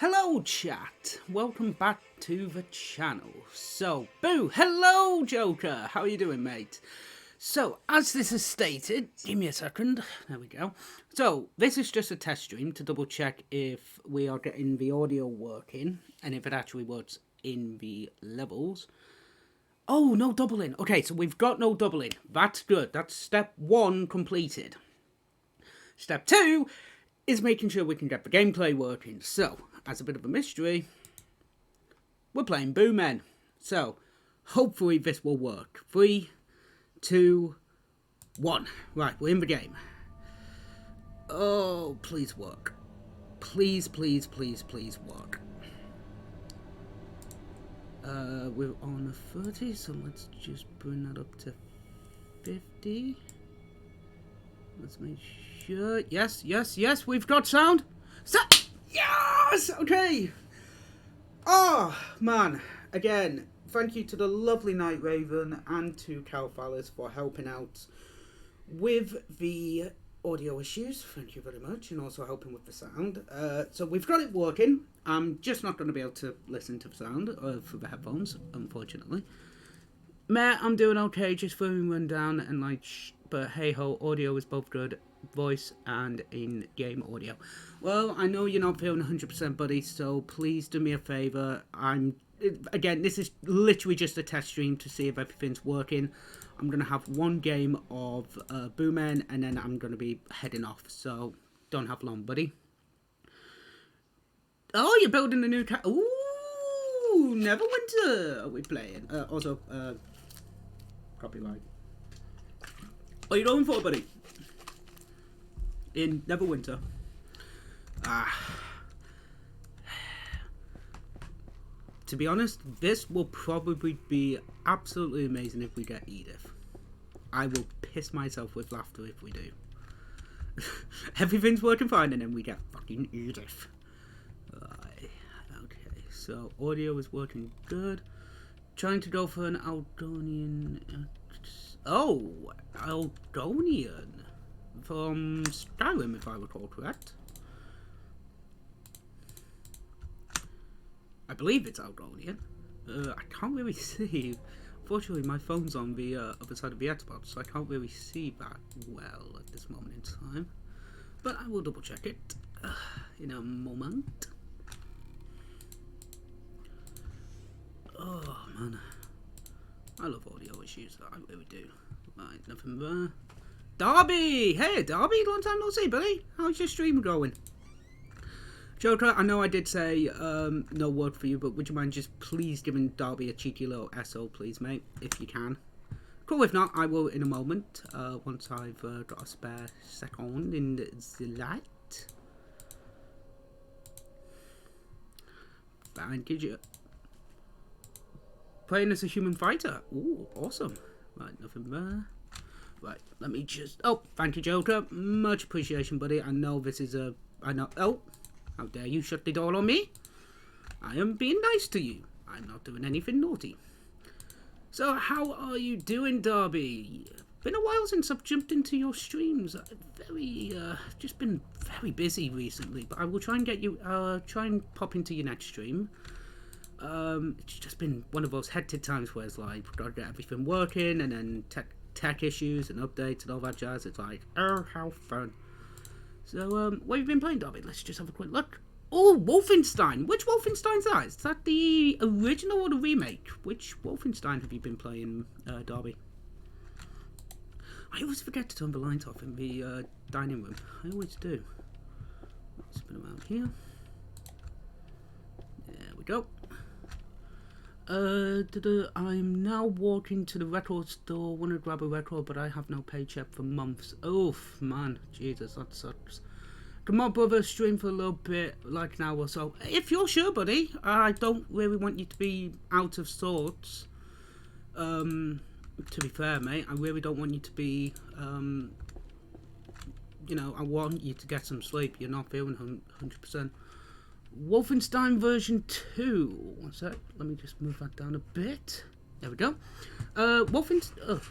Hello chat, welcome back to the channel. So, boo, hello Joker, how are you doing mate? So, as this is stated, give me a second, there we go. So, this is just a test stream to double check if we are getting the audio working and if it actually works in the levels. Oh, no doubling. Okay, so we've got no doubling. That's good, that's step 1 completed. Step 2 is making sure we can get the gameplay working. So, as a bit of a mystery, we're playing Boo Men. So, hopefully this will work. 3, 2, 1. Right, we're in the game. Oh, please work. Please, please, please, please work. We're on 30, so let's just bring that up to 50. Let's make sure. Yes, yes, yes, we've got sound. Yes! Okay. Oh, man. Again, thank you to the lovely Night Raven and to Cal Fallis for helping out with the audio issues. Thank you very much. And also helping with the sound. So we've got it working. I'm just not going to be able to listen to the sound through the headphones, unfortunately. Meh, I'm doing okay. Just feeling run down and like, but hey ho, audio is both good. Voice and in-game audio. Well, I know you're not feeling 100% buddy, so please do me a favour. Again, this is literally just a test stream to see if everything's working. I'm going to have one game of Boo Men, and then I'm going to be heading off, so don't have long, buddy. Oh, you're building a new Ooh, Neverwinter are we playing? Also, copyright. What are you going for, buddy? In Neverwinter. To be honest, this will probably be absolutely amazing if we get Edith. I will piss myself with laughter if we do. Everything's working fine and then we get fucking Edith. Okay, so audio is working good. Trying to go for an Aldonian. Oh, Aldonian. From Skyrim, if I recall correct. I believe it's Aldonian. I can't really see. Fortunately, my phone's on the other side of the Xbox, so I can't really see that well at this moment in time. But I will double check it in a moment. Oh man, I love audio issues. I really do. Right, nothing there. Darby! Hey, Darby, long time no see, buddy. How's your stream going? Joker, I know I did say no word for you, but would you mind just please giving Darby a cheeky little SO, please, mate, if you can? Cool, if not, I will in a moment, once I've got a spare second in the light. Thank you. Playing as a human fighter. Ooh, awesome. Right, nothing there. Right, let me just... Oh, thank you, Joker. Much appreciation, buddy. I know this is a... I know... Oh, how dare you shut the door on me? I am being nice to you. I'm not doing anything naughty. So, how are you doing, Darby? Been a while since I've jumped into your streams. Just been very busy recently. But I will try and get you... try and pop into your next stream. It's just been one of those hectic times where it's like, we've got to get everything working and then tech issues and updates and all that jazz. It's like, oh, how fun. So, what have you been playing, Darby? Let's just have a quick look. Oh, Wolfenstein. Which Wolfenstein's that? Is that the original or the remake? Which Wolfenstein have you been playing, Darby? I always forget to turn the light off in the dining room. I always do. Let's spin around here. There we go. I'm now walking to the record store. Want to grab a record, but I have no paycheck for months. Oof, man, Jesus, that sucks. Come on, brother, stream for a little bit, like an hour or so. If you're sure, buddy. I don't really want you to be out of sorts. To be fair, mate, I really don't want you to be. You know, I want you to get some sleep. You're not feeling 100%. Wolfenstein version 2. One sec. Let me just move that down a bit. There we go. Wolfenstein. Oh.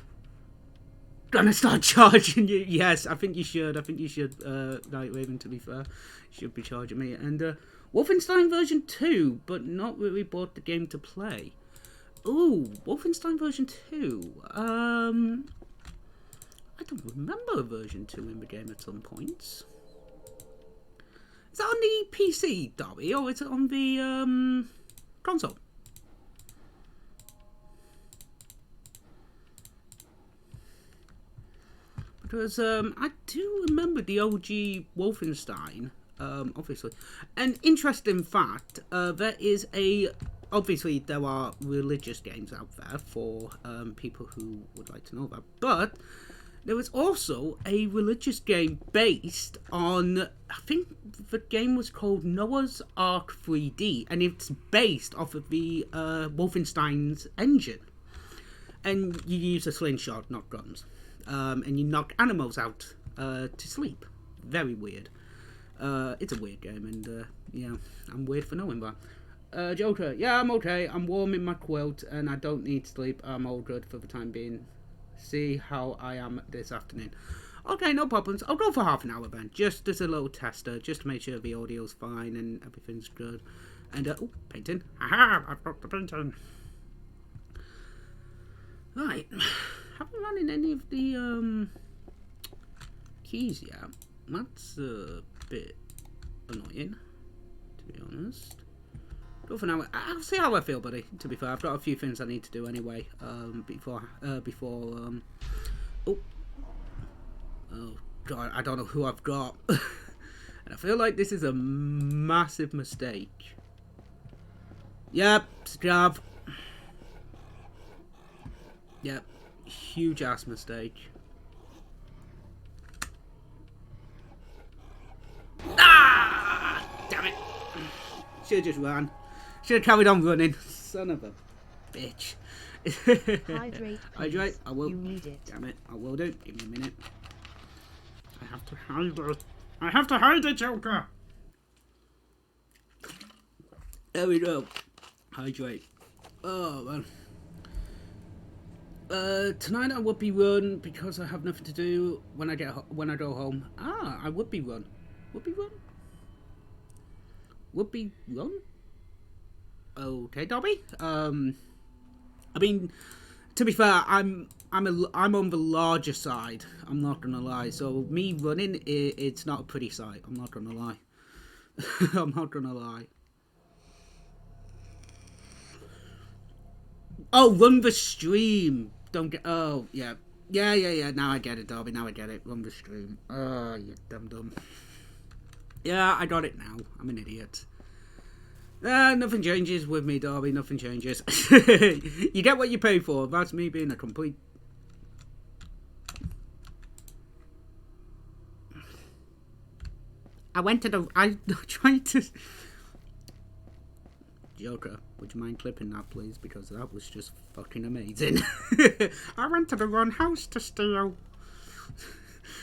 Gonna start charging you. Yes, I think you should. I think you should. Night Raven, to be fair, should be charging me. And Wolfenstein version 2, but not really bought the game to play. Ooh, Wolfenstein version 2. I don't remember version 2 in the game at some points. Is that on the PC, Darby, or is it on the console? Because I do remember the OG Wolfenstein, obviously. An interesting fact, there is obviously there are religious games out there for people who would like to know that, but there was also a religious game based on, I think the game was called Noah's Ark 3D, and it's based off of the Wolfenstein's engine. And you use a slingshot, not guns. And you knock animals out to sleep. Very weird. It's a weird game, and yeah, I'm weird for knowing that. Joker, yeah, I'm okay. I'm warm in my quilt, and I don't need sleep. I'm all good for the time being. See how I am this afternoon. Okay, no problems. I'll go for half an hour then, just as a little tester, just to make sure the audio's fine and everything's good. And, oh, painting. Haha, I've got the painting. Right. Haven't run in any of the keys yet. That's a bit annoying, to be honest. Go for now. I'll see how I feel, buddy. To be fair, I've got a few things I need to do anyway. Before oh god, I don't know who I've got, and I feel like this is a massive mistake. Yep, Scav. Yep. Huge ass mistake. Ah! Damn it! Should have just ran. Should have carried on running. Son of a bitch. Hydrate, Hydrate. I will. You need it. Damn it! I will do. Give me a minute. I have to hydrate. I have to hydrate, Joker. There we go. Hydrate. Oh man. Tonight I would be run because I have nothing to do when I go home. Ah, I would be run. Would be run. Would be run. Okay, Dobby. I mean, to be fair, I'm on the larger side. I'm not gonna lie. So me running, it's not a pretty sight. I'm not gonna lie. I'm not gonna lie. Oh, run the stream. Don't get. Oh, yeah. Yeah. Now I get it, Darby. Now I get it. Run the stream. Oh, you dumb. Yeah, I got it now. I'm an idiot. Nothing changes with me, Darby. Nothing changes. You get what you pay for. That's me being a complete. I tried to. Joker, would you mind clipping that, please? Because that was just fucking amazing. I went to the wrong house to steal.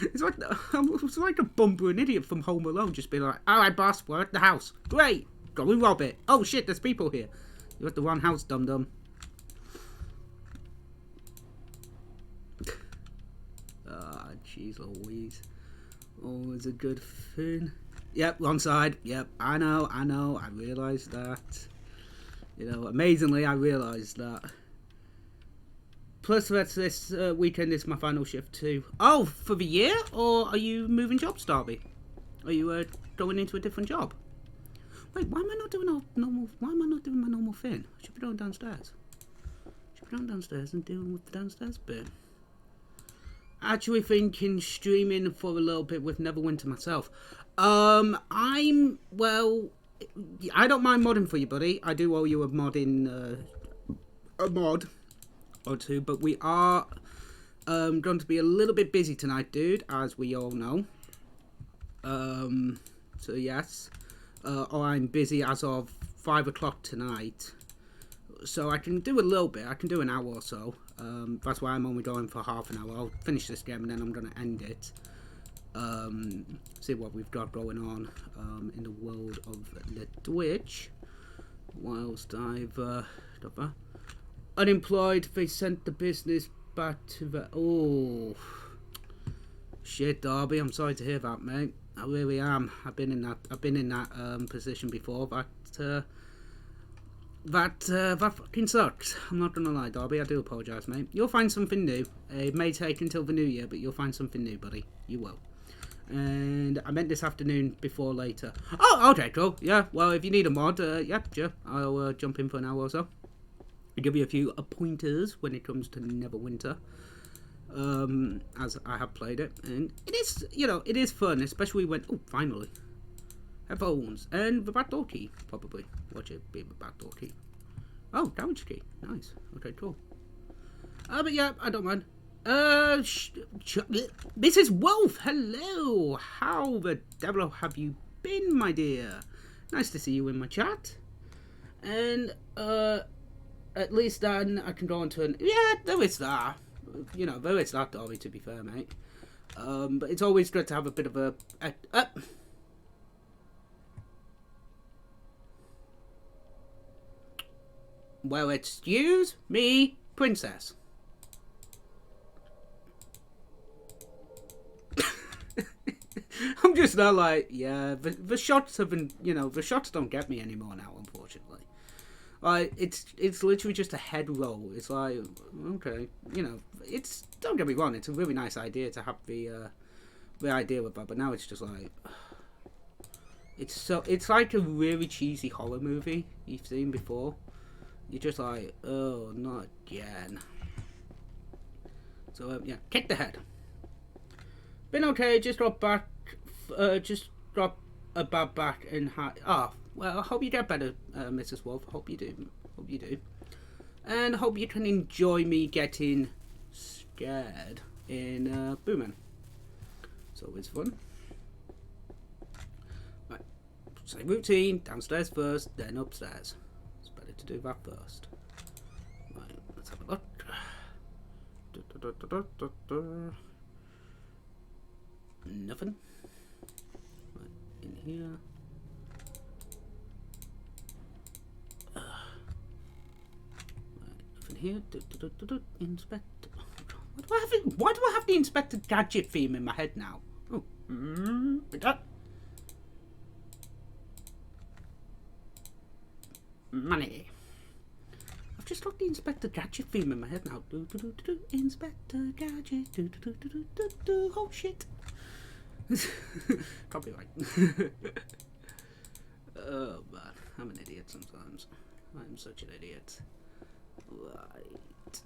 It's like a bumbling idiot from Home Alone, just being like, "Alright, boss, we're at the house. Great, go and rob it. Oh shit, there's people here. You're at the wrong house, dum-dum." Ah, jeez Louise. Always a good thing. Yep, wrong side. Yep, I know. I realised that. You know, amazingly, I realised that. Plus, this weekend is my final shift too. Oh, for the year? Or are you moving jobs, Darby? Are you going into a different job? Wait, why am I not doing Why am I not doing my normal thing? I should be going downstairs. And dealing with the downstairs bit. Actually thinking streaming for a little bit with Neverwinter myself. I don't mind modding for you, buddy. I do owe you a mod or two, but we are going to be a little bit busy tonight, dude, as we all know. So yes, or I'm busy as of 5 o'clock tonight. So I can do a little bit. I can do an hour or so. That's why I'm only going for half an hour. I'll finish this game and then I'm going to end it. See what we've got going on in the world of the Twitch. Whilst I've got that. Unemployed, they sent the business back to the... Oh. Shit, Darby, I'm sorry to hear that, mate. I really am. I've been in that position before. That fucking sucks. I'm not gonna lie, Darby. I do apologise, mate. You'll find something new. It may take until the new year, but you'll find something new, buddy. You will. And I meant this afternoon before later. Oh, okay, cool. Yeah, well, if you need a mod, yeah, sure. I'll jump in for an hour or so. I'll give you a few pointers when it comes to Neverwinter. As I have played it. And it is, it is fun, especially when... Oh, finally. Headphones. And the backdoor key, probably. Watch it be the backdoor key. Oh, damage key. Nice. Okay, cool. But yeah, I don't mind. This is Wolf. Hello. How the devil have you been, my dear? Nice to see you in my chat. And, at least then I can go on to an... Yeah, there is that. There is that, Darby, to be fair, mate. But it's always good to have a bit of a well, excuse me, princess. I'm just not like, yeah, the shots have been, the shots don't get me anymore now, unfortunately. Like, it's literally just a head roll. It's like, okay, it's, don't get me wrong, it's a really nice idea to have the idea with that, but now it's just like, it's like a really cheesy horror movie you've seen before. You're just like, oh, not again. So, yeah, kick the head. Been okay, just got back, a bad back and well, I hope you get better, Mrs. Wolf. Hope you do. Hope you do. And hope you can enjoy me getting scared in Boomin. It's always fun. Right, same routine, downstairs first, then upstairs. To do that first. Right, let's have a look. Nothing. Right, in here. Right, nothing here. Inspect. Why do I have the Inspector Gadget theme in my head now? Oh. Money. I've just got the Inspector Gadget theme in my head now. Inspector Gadget. Oh shit. Copyright. Oh man, I'm an idiot sometimes. I'm such an idiot. Right.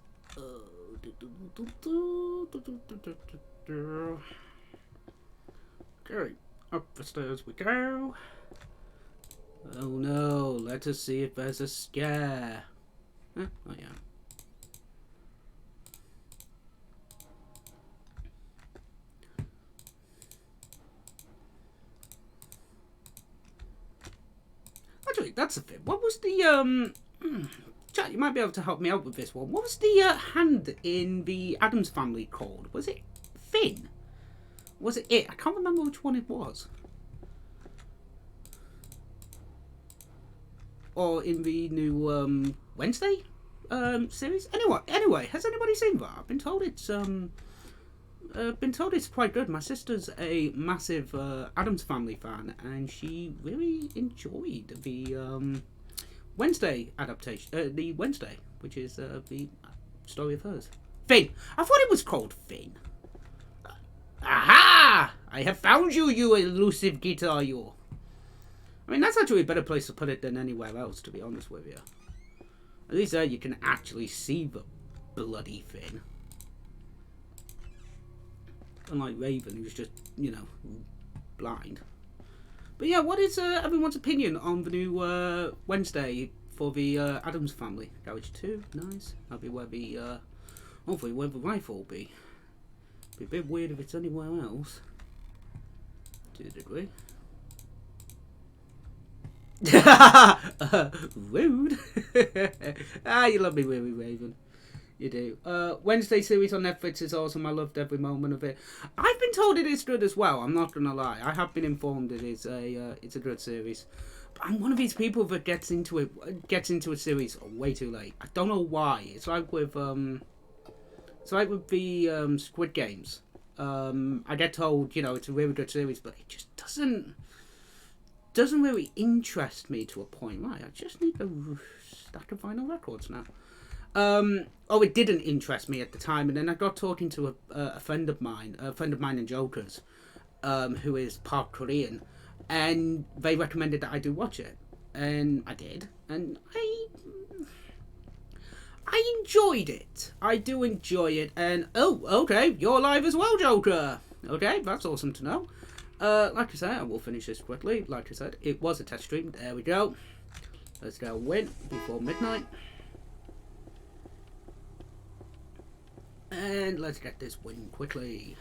Okay, up the stairs we go. Oh no, let us see if there's a scare. Huh? Oh yeah. Actually, that's the thing. What was the chat, you might be able to help me out with this one. What was the hand in the Addams Family called? Was it Finn? Was it? I can't remember which one it was. Or in the new Wednesday series. Anyway, has anybody seen that? I've been told it's quite good. My sister's a massive Addams Family fan, and she really enjoyed the Wednesday adaptation. The Wednesday, which is the story of hers. Finn. I thought it was called Finn. Aha! I have found you, you elusive guitar, you. I mean, that's actually a better place to put it than anywhere else, to be honest with you. At least there you can actually see the bloody Finn. Unlike Raven, who's just, blind. But yeah, what is everyone's opinion on the new Wednesday for the Addams Family? Garage 2, nice. That'll be where the, hopefully where the rifle will be. Be a bit weird if it's anywhere else. To a degree. Rude. You love me, Weary Raven. You do. Wednesday series on Netflix is awesome. I loved every moment of it. I've been told it is good as well. I'm not gonna lie. I have been informed it is it's a good series. But I'm one of these people that gets into a series way too late. I don't know why. It's like with the Squid Games I get told, you know, it's a really good series, but it just doesn't really interest me to a point. Right, I just need a stack of vinyl records now. It didn't interest me at the time, and then I got talking to a friend of mine in Jokers, who is part Korean, and they recommended that I do watch it, and I did, and I enjoyed it. I do enjoy it, and okay, you're live as well, Joker. Okay, that's awesome to know. Like I said, I will finish this quickly. Like I said, it was a test stream. There we go. Let's go win before midnight. And let's get this win quickly.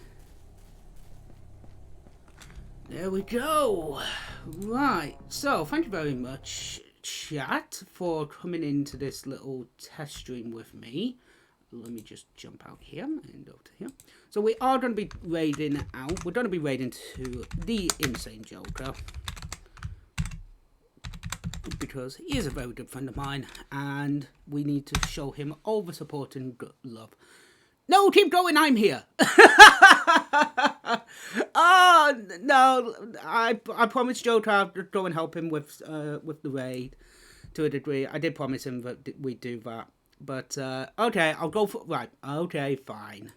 There we go. Right, so thank you very much, chat, for coming into this little test stream with me. Let me just jump out here and over to here. So we are going to be raiding out. We're going to be raiding to the Insane Joker, because he is a very good friend of mine, and we need to show him all the support and love. No, keep going, I'm here. Oh, no, I promised Joker I'd go and help him with the raid to a degree. I did promise him that we'd do that. But, okay, I'll go for... Right, okay, fine.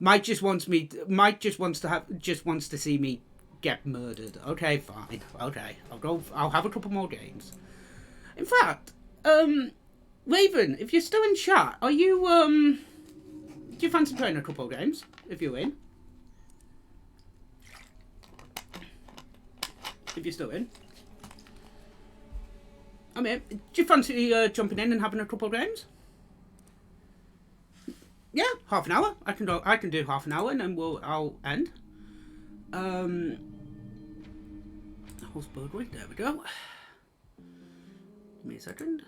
Mike just wants to see me get murdered. Okay, fine. Okay, I'll have a couple more games. In fact, Raven, if you're still in chat, are you, do you fancy playing a couple of games, if you're in? If you're still in. I mean, do you fancy jumping in and having a couple of games? Yeah, half an hour. I can do half an hour, and then I'll end. Horse burglary. There we go. Give me a second.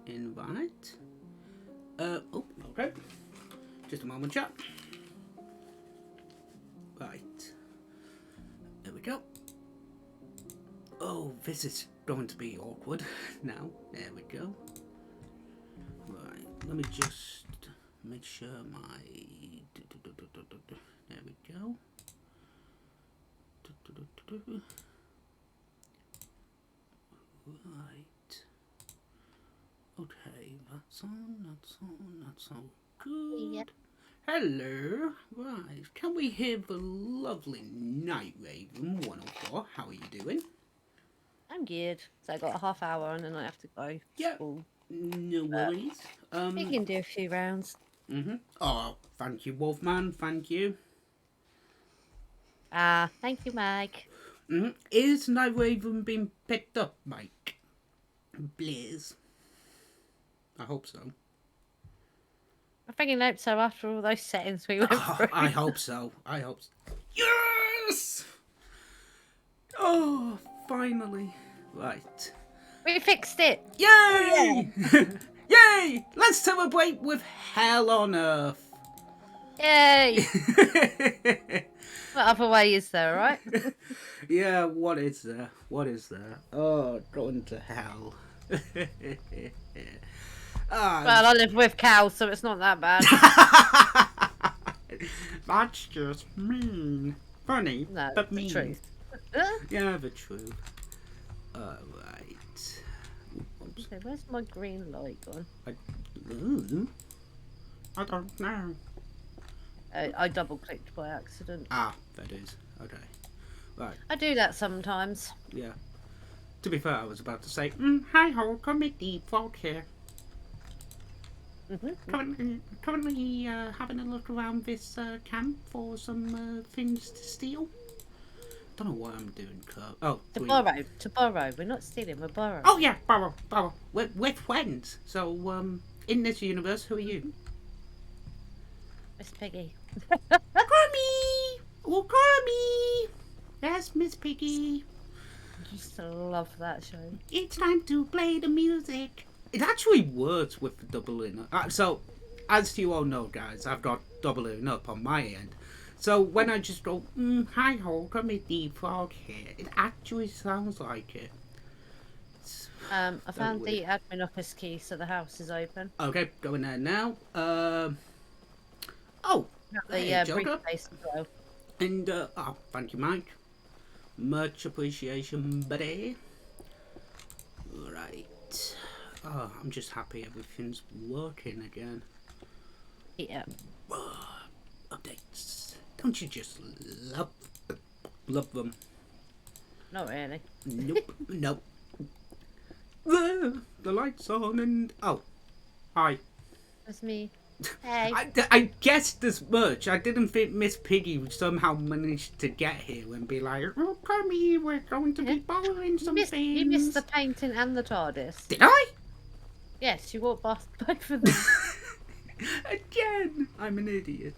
Invite. Okay. Just a moment, chat. Right. There we go. Oh, this is going to be awkward now. There we go. Right. Let me just make sure my... There we go. Right. Okay, that's on good. Yep. Hello. Right. Can we hear the lovely Night Raven 104? How are you doing? I'm good. So I got a half hour and then I have to go to Yeah. school. No worries. We can do a few rounds. Oh, thank you, Wolfman. Thank you. Thank you, Mike. Is Night Raven being picked up, Mike? Please. I hope so. I freaking hope so after all those settings we went through. I hope so. I hope so. Yes! Oh, finally. Right. We fixed it. Yay! Yay! Let's celebrate with hell on earth. Yay! What other way is there, right? Yeah, what is there? What is there? Oh, going to hell. Well, I live with cows, so it's not that bad. That's just mean. Funny, No, but the mean. truth. Yeah, the truth. Alright. Okay, where's my green light gone? I don't know. I double clicked by accident. Ah, that is. Okay. Right, I do that sometimes. yeah. To be fair, I was about to say, hi ho, come at default here. Currently having a look around this camp for some things to steal. Don't know what I'm doing, Kurt. Oh, To borrow. We're not stealing, we're borrowing. Oh yeah, borrow. We're friends. So, in this universe, who are you? Miss Piggy. Grammy! Oh, Grammy! Yes, Miss Piggy. I used to love that show. It's time to play the music. It actually works with the double in. So, as you all know, guys, I've got double in up on my end. So when I just go, hi ho, come at default here, it actually sounds like it. I found the admin office key, so the house is open. Okay, going there now. Oh, Got Hey, the Joker. briefcase as well. And, oh, thank you, Mike. Much appreciation, buddy. Right. Oh, I'm just happy everything's working again. Yeah. Updates. Don't you just love them? Not really. Nope. Nope. The light's on and... Oh. Hi. That's me. Hey. I guessed as much. I didn't think Miss Piggy would somehow manage to get here and be like, "Oh, come here, we're going to be borrowing some things." You missed the painting and the TARDIS. Did I? Yes, you walked past both of them. Again, I'm an idiot.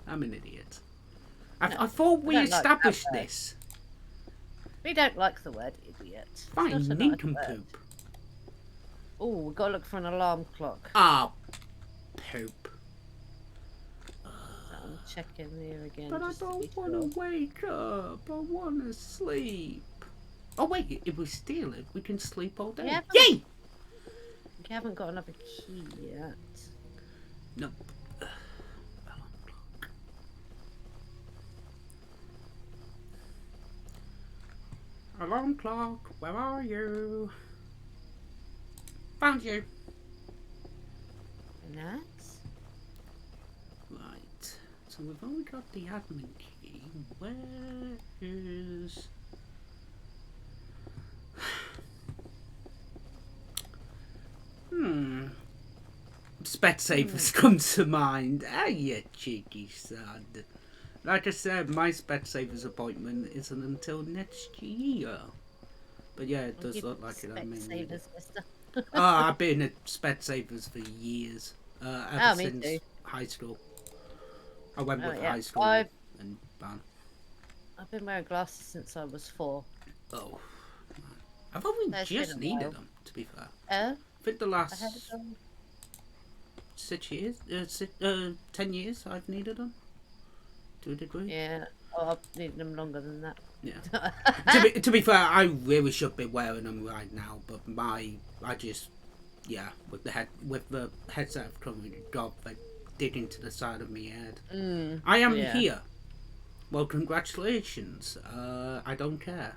I'm an idiot. I No, thought we I don't like established that word. this. We don't like the word idiot. It's Fine, not a nice nincompoop. word. Oh, we've got to look for an alarm clock. Ah, poop. I'm checking here again. But I just to be don't want sure. to wake up. I want to sleep. Oh wait, if we steal it, we can sleep all day. Yeah. Yay! We haven't got another key yet. Nope. Alarm clock, where are you? Found you. And that's... Right. So we've only got the admin key. Where is... Specsavers come to mind. Ah, you cheeky son. Like I said, my Specsavers appointment isn't until next year. But yeah, it does look like it. I mean, Specsavers, mister. I've been at Specsavers for years. Ever me since too. high school. I went with yeah. high school I've and been wearing glasses since I was 4. oh, I've only That's just been a needed while. them, to be fair. I think the last had it on. 6 years, 10 years I've needed them. To a degree. Yeah. Oh, I've needed them longer than that. Yeah. to be fair, I really should be wearing them right now, but I just, yeah, with the headset covering job, they dig into the side of my head. I am here. Well, congratulations. I don't care.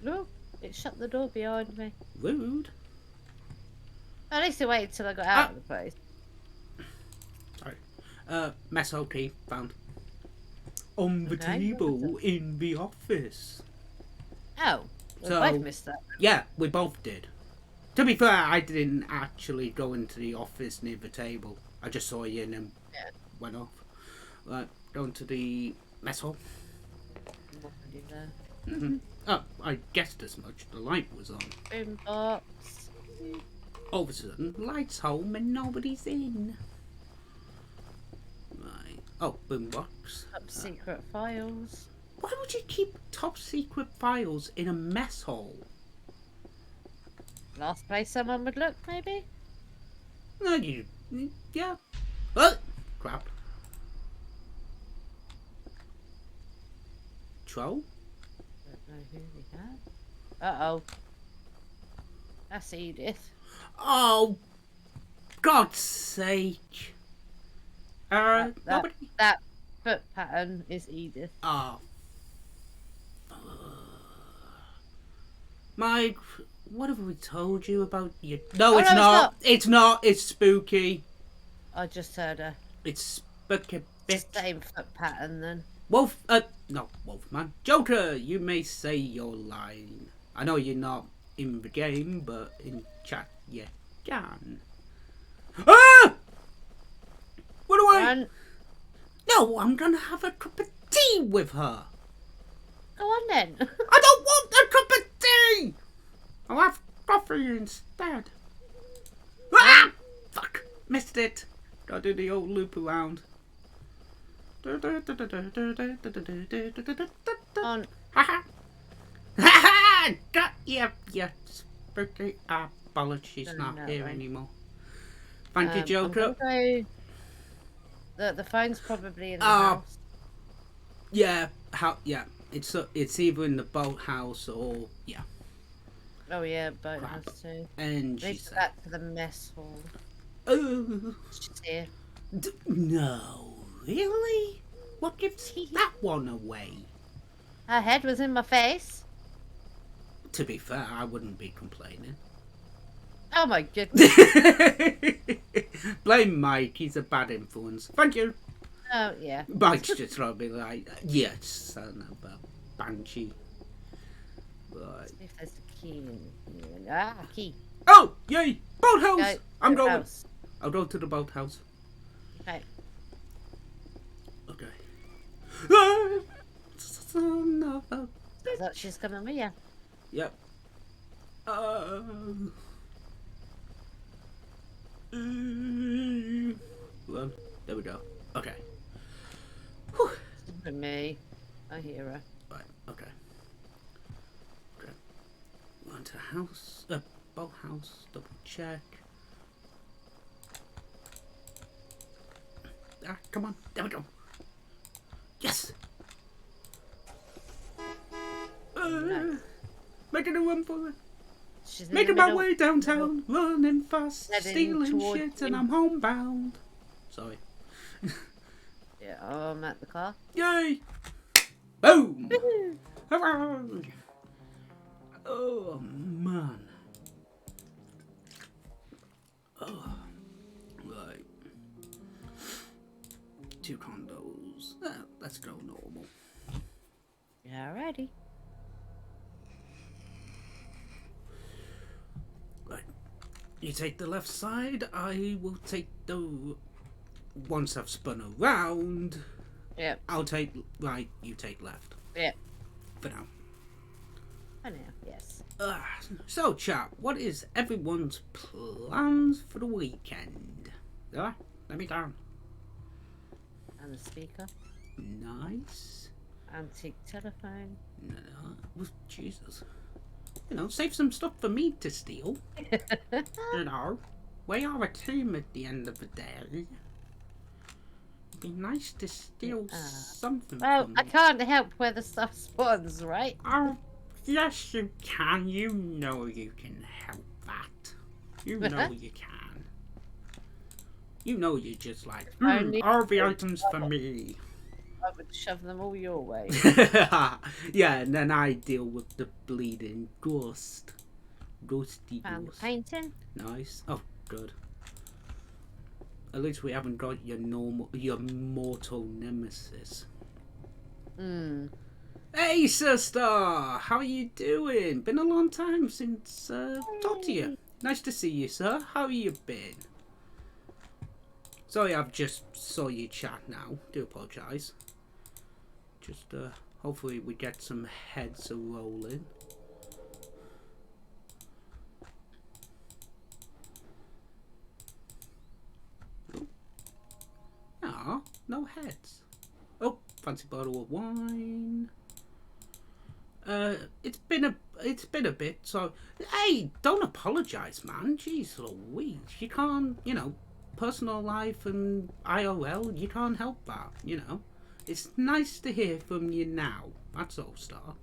No, it shut the door behind me. Rude. At least I waited till I got out of the place. Sorry. Mess hall key found. On the table in the office. Oh, we both missed that. Yeah, we both did. To be fair, I didn't actually go into the office near the table. I just saw you and then went off. Right, going to the mess hall. What can I do there? Oh, I guessed as much. The light was on. Boombox. All of a sudden, lights home and nobody's in. Right. Oh, boombox. Top secret files. Why would you keep top secret files in a mess hall? Last place someone would look, maybe? No, yeah. Oh, crap. Troll? Don't know who we have. Uh-oh. That's Edith. Oh, God's sake. Nobody? That foot pattern is Edith. Oh. Mike, what have we told you about you? No, it's not. It's not. It's spooky. I just heard her. It's spooky, bitch. Same foot pattern then. Wolf, no, Wolfman. Joker, you may say your line. I know you're not in the game, but in chat, you can. Ah! What do I? Run. No, I'm gonna have a cup of tea with her. Go on then. I don't want a cup of tea. I'll have coffee instead. Ah! Fuck, missed it. Gotta do the old loop around. On. Ha ha! Got you, spooky. Bollocks, she's not here anymore. Thank you, Joker. The phone's probably in the house. Yeah, yeah. It's either in the boathouse or yeah. Oh yeah, boathouse too. And Leave she's back to the mess hall. Oh. She's here. No, really? What gives that one away? Her head was in my face. To be fair, I wouldn't be complaining. Oh my goodness. Blame Mike, he's a bad influence. Thank you. Oh yeah. Mike's just trying to be like, yes, son of a banshee. Right. See if there's a key in here. Ah, key. Oh, yay! Boathouse! Go I'm to the going. house. I'll go to the boathouse. Okay. Okay. Ah, son of a... I thought she's coming with you. Yep. Well, there we go. Okay. Whew. She's with me. I hear her. Right, okay. Okay. We're on to house, boathouse, double check. Ah, come on, there we go. Yes! Nice. Making a run for it. She's in Making the my middle. way downtown, running fast, Heading stealing towards shit, and you. I'm homebound. Sorry. Yeah, I'm at the car. Yay! Boom! Woohoo! Hurrah! Oh, man. Oh, right. 2 condos. Let's go normal. Alrighty. Right. You take the left side, I will take the... Once I've spun around, Yep. I'll take right, you take left. Yep. For now. I know. Yes. So, chat, what is everyone's plans for the weekend? Yeah, let me down. And the speaker. Nice. Antique telephone. No, well, Jesus. You know, save some stuff for me to steal. You know, we are a team at the end of the day. It'd be nice to steal something Well, from I me. can't help where the stuff spawns, right? Oh, yes you can. You know you can help that. You know you can. You know you're just like, Only- all the items for me. I would shove them all your way. Yeah, and then I deal with the bleeding ghost. Ghosty Found the ghost. painting. Nice. Oh, good. At least we haven't got your mortal nemesis. Hey, sister! How are you doing? Been a long time since talked to you. Nice to see you, sir. How you been? Sorry, I've just saw you chat now. Do apologise. Just hopefully we get some heads a rolling. Ah, no heads. Oh, fancy bottle of wine. It's been a bit. So, hey, don't apologise, man. Jeez Louise, you can't. You know, personal life and IRL, you can't help that. You know, it's nice to hear from you now. That's all, Star.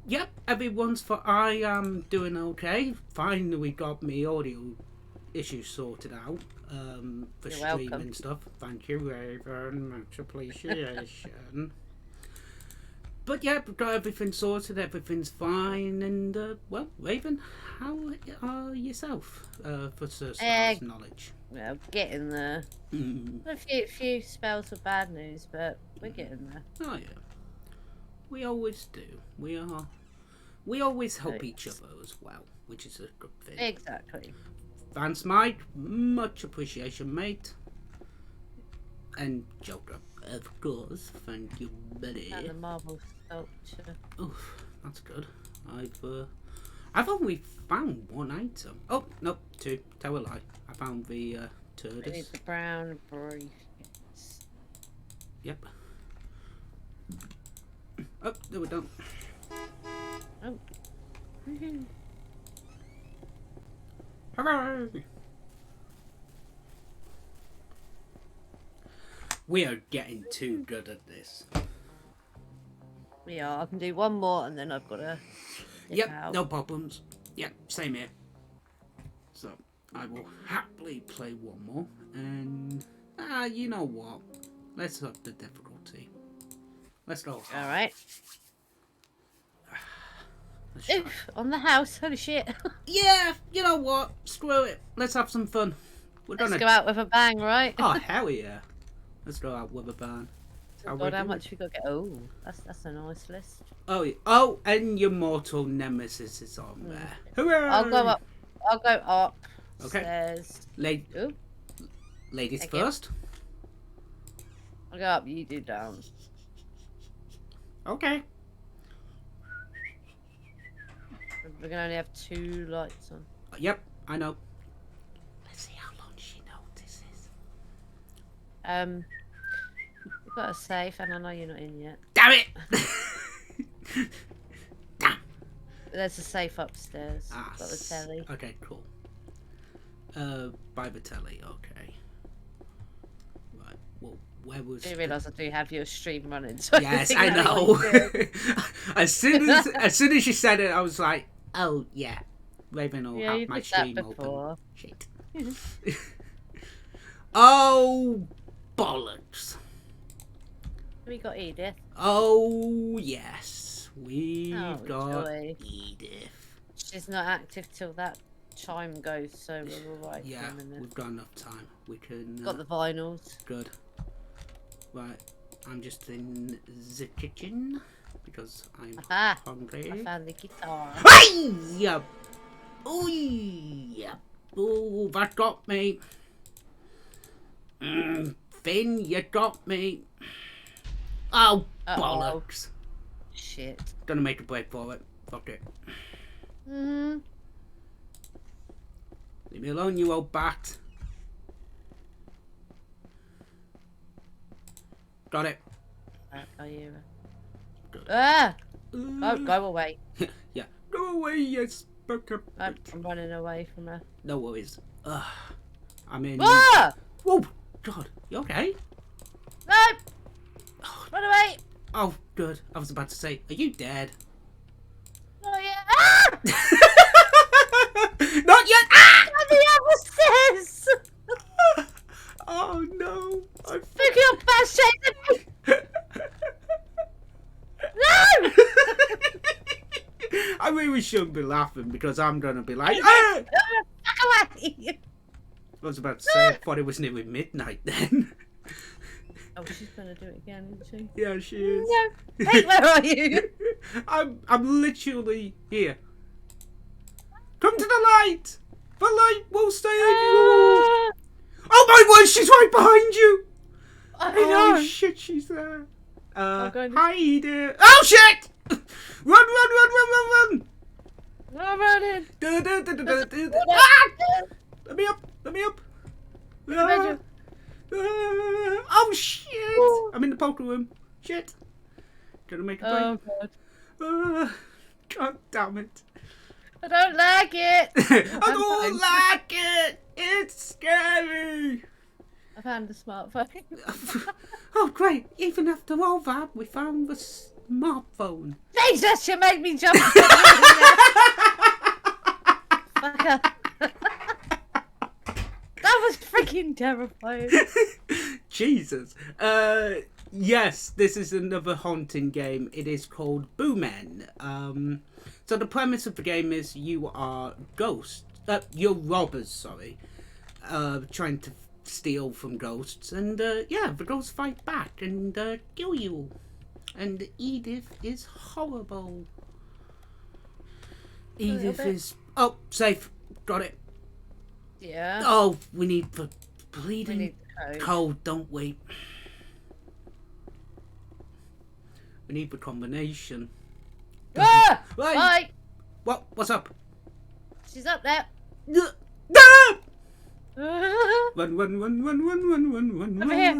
Yep, everyone's for. I am doing okay. Finally got me audio issues sorted out. For You're streaming welcome. stuff. Thank you, Raven. Much appreciation. But yeah, we've got everything sorted. Everything's fine. And well, Raven, how are yourself? For Sir Star's knowledge. Well, getting there. A few spells of bad news, but we're getting there. Oh yeah, we always do. We always help each other as well, which is a good thing. Exactly. Thanks, Mike. Much appreciation, mate. And Joker, of course. Thank you, buddy. And the marble sculpture. Oh, that's good. I've only found 1 item. Oh no, 2. Tell a lie. I found the We need Turdus. the brown briefcase. Yep. Oh, no, we don't. Oh. Woohoo. Hooray! We are getting too good at this. Yeah, I can do one more and then I've got to Yep, out. no problems. Yep, same here. So, I will happily play one more. And You know what? Let's up the difficulty. Let's go. All right. Let's try. Oof, on the house. Holy shit. Yeah, you know what? Screw it. Let's have some fun. We're Let's gonna go out with a bang, right? Oh hell yeah! Let's go out with a bang. God, how much we got to get? Oh, that's a nice list. Oh, yeah. Oh, and your mortal nemesis is on there. Hooray! I'll go up. I'll go up. Okay. Stairs. Ladies Thank you. first. I'll go up. You do down. Okay. We can only have 2 lights on. Yep, I know. Let's see how long she notices. We've got a safe, and I know you're not in yet. Damn it! Damn. There's a safe upstairs. Ah, Got the telly. Okay, cool. By the telly, okay. Right, well, where was... I do realise I do have your stream running, so Yes, I know. as soon as you said it, I was like, oh, yeah. Raven will have my stream open. Shit. Oh, bollocks. We got Edith. Oh, yes. We've got joy. Edith. She's not active till that chime goes, so we're alright. Yeah, we've got enough time. We can... got the vinyls. Good. Right, I'm just in the kitchen because I'm hungry. I found the guitar. Hey! Yeah. Oh, yeah. Oh, that got me. Finn, you got me. Oh, bollocks. Shit. Gonna make a break for it. Fuck it. Leave me alone, you old bat. Got it. Are you? Ah! Oh, go away. Yeah. Go away, you spook. I'm running away from her. No worries. I'm in. Ah! Whoa! God, you okay? No! Run away! Oh, good. I was about to say, are you dead? Not yet. Ah! Not yet! Ah! On the other stairs! Oh no! I'm Look your best chasing me! No! I really shouldn't be laughing because I'm gonna be like, ah! Fuck away! I was about to say, I thought it was nearly midnight then. Oh, she's gonna do it again, isn't she? Yeah, she is. No. Hey, where are you? I'm literally here. Come to the light! The light will stay on you! Oh my word, she's right behind you! I know! Oh shit, she's there. Hi there. Oh shit! Run! I'm running! Ah! Let me up! Oh shit! I'm in the poker room. Shit! Gonna make a break. Oh god. God damn it! I don't like it! I don't like it! It's scary! I found the smartphone. Oh great! Even after all that, we found the smartphone. Jesus, you made me jump! Fucker. That was freaking terrifying. Jesus. Yes, this is another haunting game. It is called Boomen. So the premise of the game is you are ghosts. You're robbers, sorry. Trying to steal from ghosts. And, yeah, the ghosts fight back and, kill you. And Edith is horrible. Edith is... Oh, safe. Got it. Yeah. Oh, we need the bleeding We need the code, don't we? We need the combination. Ah! Right. Bye! What? What's up? She's up there. Run! Over here.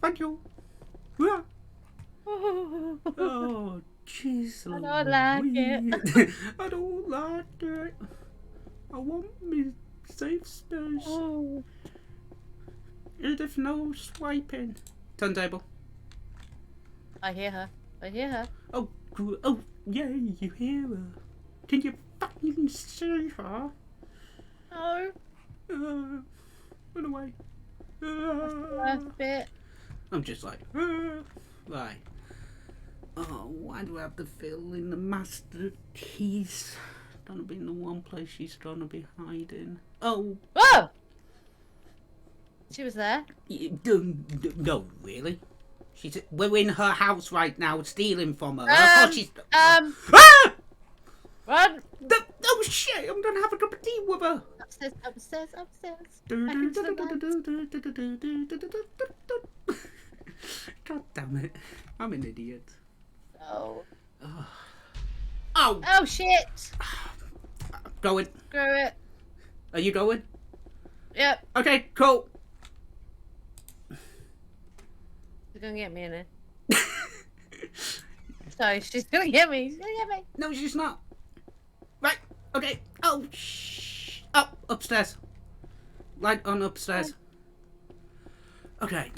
Thank you. Oh, jeez. I don't like it. I don't like it. I want me safe space. Oh. Edith, no swiping. Turntable. I hear her. Oh, yeah, you hear her. Can you fucking see her? No. Run away. First bit. I'm just like, right. Oh, why do I have to fill in the master keys? Gonna be in the one place she's gonna be hiding. Oh, Whoa! She was there. no, really? We're in her house right now, stealing from her. Of course she's. Ah! Run! Oh shit! I'm gonna have a cup of tea with her. Upstairs, upstairs, upstairs. Back into the light. God damn it! I'm an idiot. Oh. Oh, Oh shit! going. Screw it. Are you going? Yep. Okay, cool. She's gonna get me in it. Sorry, she's gonna get me. She's gonna get me. No, she's not. Right. Okay. Oh, shh. Oh, upstairs. Light on upstairs. Okay.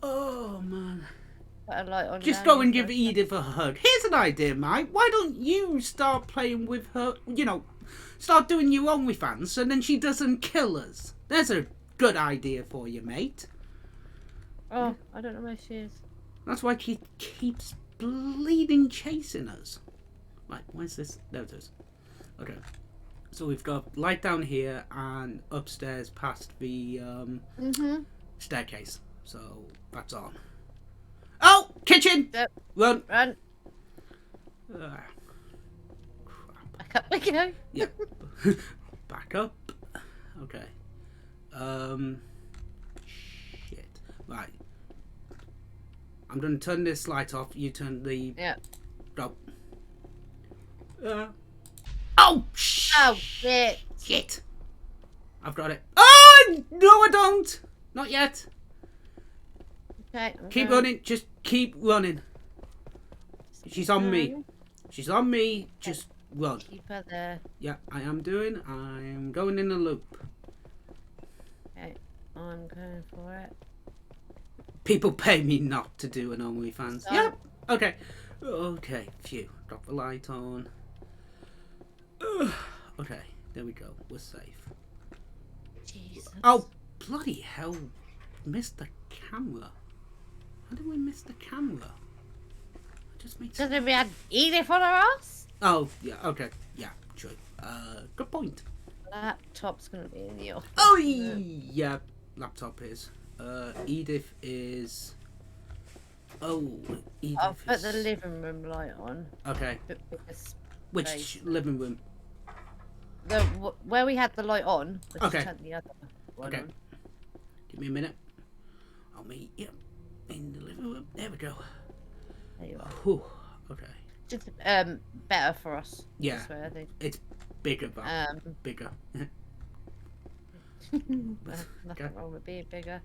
Oh man. Put a light on. Just go and give Edith a hug. Here's an idea, Mike. Why don't you start playing with her? You know, start doing your OnlyFans, and then she doesn't kill us. There's a good idea for you, mate. Oh, I don't know where she is. That's why she keeps bleeding chasing us. Right, where's this? There it is. Okay. So we've got light down here and upstairs past the staircase. So that's on. Oh, kitchen! Yep. Run! Run. Crap. Back up we go. Yep. Back up. Okay. Shit. Right. I'm gonna turn this light off. You turn the. Yeah. Go. Oh shit! Oh shit! Shit! I've got it. Oh no, I don't. Not yet. Okay. Keep running. Just keep running. She's on me. She's on me. Just run. Keep her there. Yeah, I am doing. I'm going in a loop. Okay. I'm going for it. People pay me not to do an OnlyFans. So- Yep. Okay. Okay. Phew. Drop the light on. Okay. There we go. We're safe. Jesus. Oh, bloody hell. Missed the camera. How did we miss the camera? I just made Because we had Edith on our ass? Oh, yeah, okay. Yeah, true. Good point. Laptop's gonna be in the office. Oh, isn't it? yeah, laptop is. Edith is... Oh, Edith I'll put is... the living room light on. Okay. Bit bigger Which space. living room? Where we had the light on. Let's Okay. turn the other one Okay. on. Give me a minute. I'll meet you in the living room. There we go. There you are. Whew. Okay. Just better for us. Yeah. This way, I think. It's bigger, but bigger. Nothing wrong with being bigger.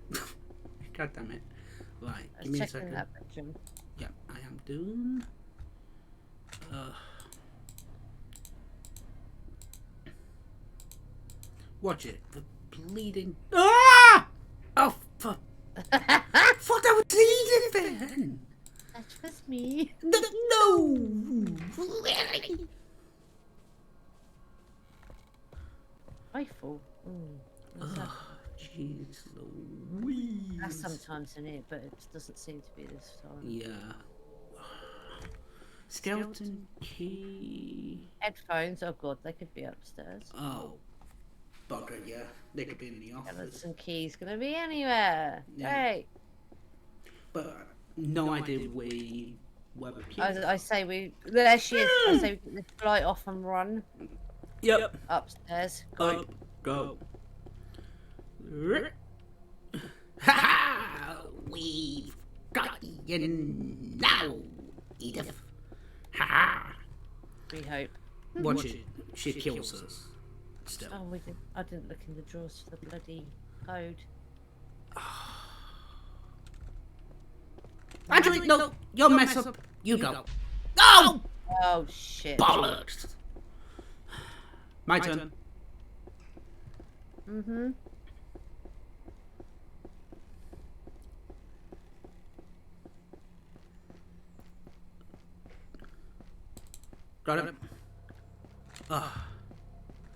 God damn it. Right, Let's give me a check in second. that bedroom. Yeah, I am doing. Watch it. The bleeding. Ah! Oh, fuck. Thought that was Edith then. That was me. No. Rifle. What's that? Jeez Louise. That's sometimes in it, but it doesn't seem to be this time. Yeah. Skeleton key. Headphones, oh god, they could be upstairs. Oh. Bugger, yeah. They could be in the office. Skeleton keys gonna be anywhere. Yeah. Great. But no idea where the key is. I say we. There she is. I say we get this light off and run Yep. upstairs. Go. Go. Ha ha! We've got you now, Edith. Ha ha! We hope. Watch it. She kills us. Still. Oh, we did. I didn't look in the drawers for the bloody code. Actually, no. You'll mess up. You go. No! Oh shit. Bollocks! My turn. Mhm. Got it. Ah.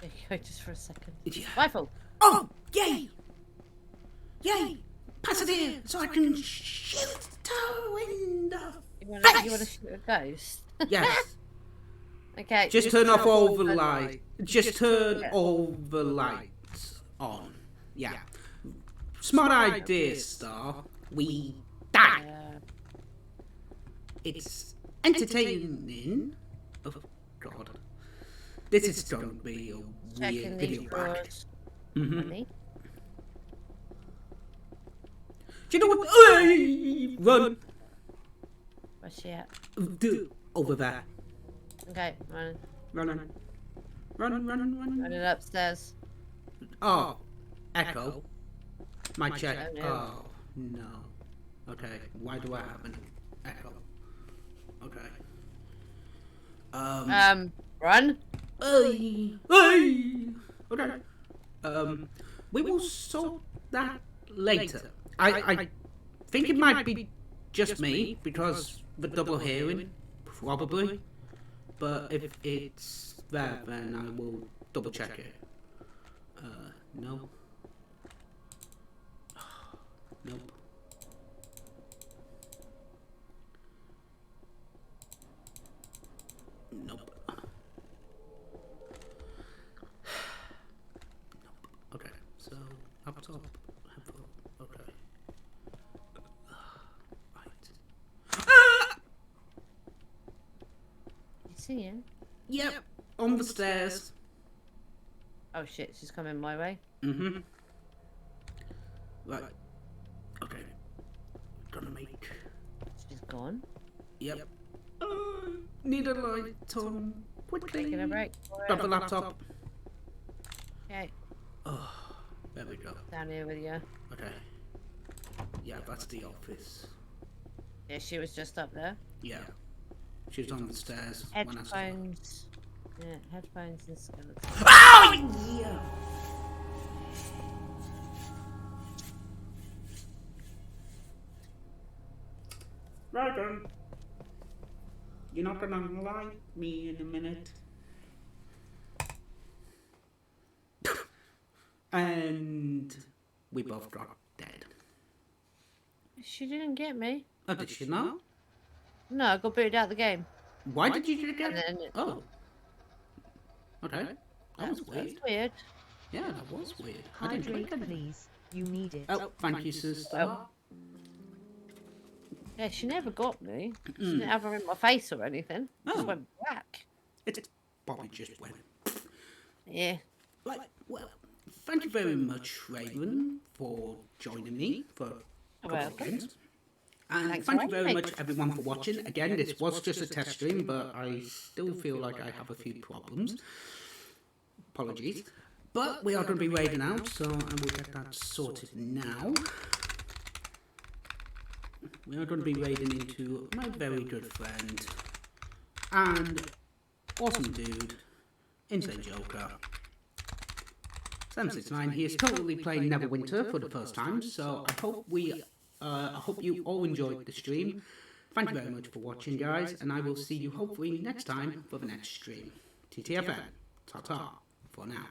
There you go, just for a second. Yeah. Rifle. Oh, yay! Yay! Pass it here so I can shoot her in the You want face! to shoot a ghost? Yes. Okay. Just turn off all the lights. Just Just turn yeah. all the lights on. Yeah. Smart idea, Star. We die. It's entertaining. Oh, God. This is going to be a Checking weird these video back. drawers. Money. Do you know what? Hey, run! Where's she at? Over there. Okay, running. Run. Running upstairs. Oh, echo. My check. Oh, no. Oh, no. Okay, why do I have an echo? Okay. Run. Hey. Okay. We will sort that later. I think it might be just me because the double hearing, probably. But if it's there, then I will double check it. No. Nope. Nope. Okay, so up top. Okay. Right. You see him? Yep. On the stairs. Oh shit, she's coming my way. Right. Okay. Gonna make. She's gone. Yep. Need a light on quickly. Taking a break. Grab the laptop. Okay, Oh, there we go. down here with you. Okay. Yeah, that's the office. Yeah, she was just up there. Yeah. She was on the stairs when I saw her. Headphones. Yeah, headphones and skeleton. Oh, yeah. Right then. You're not gonna like me in a minute. And we both got dead. She didn't get me. Oh, did she not? No, I got booted out of the game. Why did you get And it? then Oh. Okay. That was weird. That's weird. Yeah, that was weird. I didn't click Hydrate, it. please. You need it. Oh, thank you, sister. Yeah, she never got me. She didn't have her in my face or anything. Oh. Just went black. It's probably just went. Yeah. Right, well, thank you very much, Raven, for joining me for a couple of Welcome. games. And Thanks thank for you very having much, everyone, for watching. Again, this was just a test stream, but I still feel like I have a few problems. Apologies. But we are going to be raiding out, so I will get that sorted now. We are going to be raiding into my very good friend and awesome dude, Insane Joker. 769. He is totally playing Neverwinter for the first time, so I hope you all enjoyed the stream. Thank you very much for watching, guys, and I will see you hopefully next time for the next stream. TTFN. Ta-ta for now.